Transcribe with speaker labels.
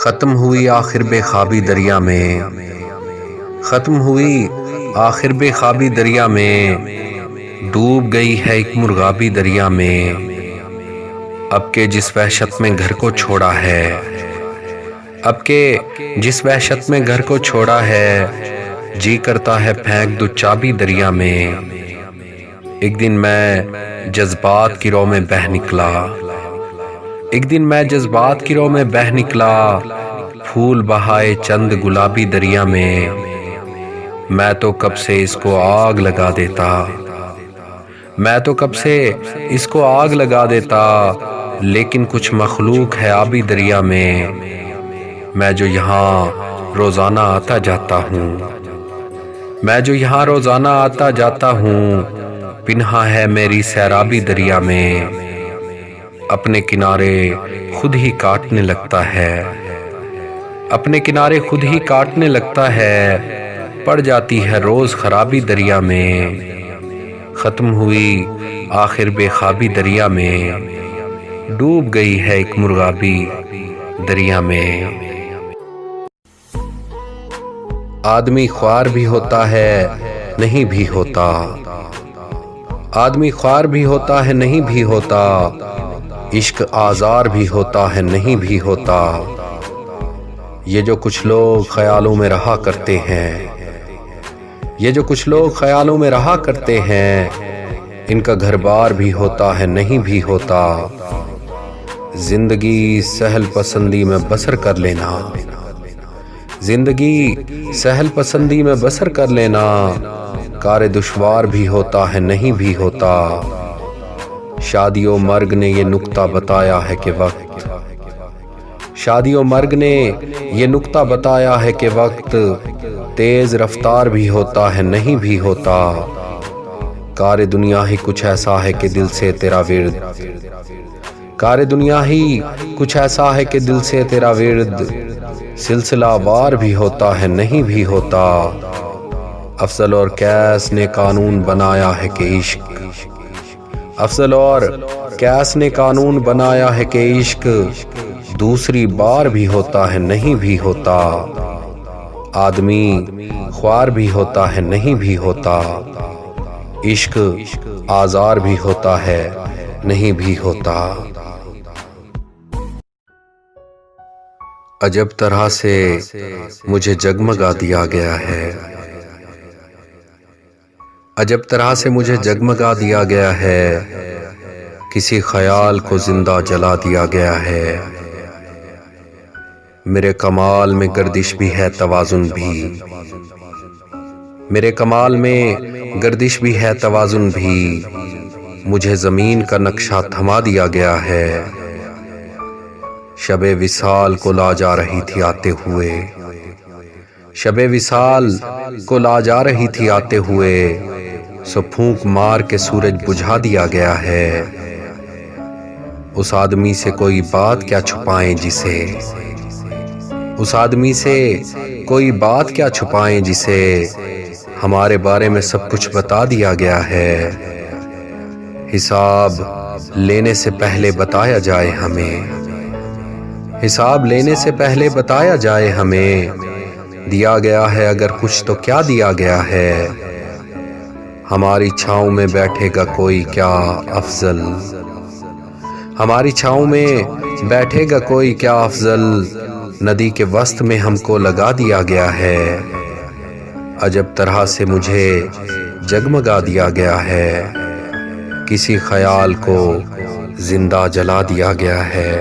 Speaker 1: ختم ہوئی آخر بے خوابی دریا میں، ختم ہوئی آخر بے خوابی دریا میں، ڈوب گئی ہے ایک مرغابی دریا میں۔ اب کے جس وحشت میں گھر کو چھوڑا ہے، اب کے جس وحشت میں گھر کو چھوڑا ہے، جی کرتا ہے پھینک دو چابی دریا میں۔ ایک دن میں جذبات کی رو میں بہہ نکلا، ایک دن میں جذبات کی رو میں بہہ نکلا، پھول بہائے چند گلابی دریا میں۔ میں تو کب سے اس کو آگ لگا دیتا، میں تو کب سے اس کو آگ لگا دیتا، لیکن کچھ مخلوق ہے آبی دریا میں۔ میں جو یہاں روزانہ آتا جاتا ہوں، میں جو یہاں روزانہ آتا جاتا ہوں، پنہا ہے میری سیرابی دریا میں۔ اپنے کنارے خود ہی کاٹنے لگتا ہے، اپنے کنارے خود ہی کاٹنے لگتا ہے، پڑ جاتی ہے روز خرابی دریا میں۔ ختم ہوئی آخر بے خوابی دریا میں، ڈوب گئی ہے ایک مرغابی دریا میں۔ آدمی خوار بھی ہوتا ہے نہیں بھی ہوتا، آدمی خوار بھی ہوتا ہے نہیں بھی ہوتا، عشق آزار بھی ہوتا ہے نہیں بھی ہوتا۔ یہ جو کچھ لوگ خیالوں میں رہا کرتے ہیں، یہ جو کچھ لوگ خیالوں میں رہا کرتے ہیں، ان کا گھر بار بھی ہوتا ہے نہیں بھی ہوتا۔ زندگی سہل پسندی میں بسر کر لینا، زندگی سہل پسندی میں بسر کر لینا، کار دشوار بھی ہوتا ہے نہیں بھی ہوتا۔ شادی و مرگ نے یہ نکتہ بتایا ہے کہ وقت، شادی و مرگ نے یہ نکتہ بتایا ہے کہ وقت تیز رفتار بھی ہوتا ہے نہیں بھی ہوتا۔ کار دنیا ہی کچھ ایسا ہے کہ دل سے تیرا ورد، کار دنیا ہی کچھ ایسا ہے کہ دل سے تیرا ورد سلسلہ وار بھی ہوتا ہے نہیں بھی ہوتا۔ افضل اور قیس نے قانون بنایا ہے کہ عشق، افضل اور قیس نے قانون بنایا ہے کہ عشق دوسری بار بھی ہوتا ہے نہیں بھی ہوتا۔ آدمی خوار بھی ہوتا ہے نہیں بھی ہوتا، عشق آزار بھی ہوتا ہے نہیں بھی ہوتا۔ عجب طرح سے مجھے جگمگا دیا گیا ہے، عجب طرح سے مجھے جگمگا دیا گیا ہے، کسی خیال کو زندہ جلا دیا گیا ہے۔ میرے کمال میں گردش بھی ہے توازن بھی، میرے کمال میں گردش بھی ہے توازن بھی، مجھے زمین کا نقشہ تھما دیا گیا ہے۔ شب وصال کو لا جا رہی تھی آتے ہوئے، شب وصال کو لا جا رہی تھی آتے ہوئے، سو پھونک مار کے سورج بجھا دیا گیا ہے۔ اس آدمی سے کوئی بات کیا چھپائیں جسے، اس آدمی سے کوئی بات کیا چھپائیں جسے ہمارے بارے میں سب کچھ بتا دیا گیا ہے۔ حساب لینے سے پہلے بتایا جائے ہمیں، حساب لینے سے پہلے بتایا جائے ہمیں، دیا گیا ہے اگر کچھ تو کیا دیا گیا ہے۔ ہماری چھاؤں میں بیٹھے گا کوئی کیا افضل، ہماری چھاؤں میں بیٹھے گا کوئی کیا افضل، ندی کے وسط میں ہم کو لگا دیا گیا ہے۔ عجب طرح سے مجھے جگمگا دیا گیا ہے، کسی خیال کو زندہ جلا دیا گیا ہے۔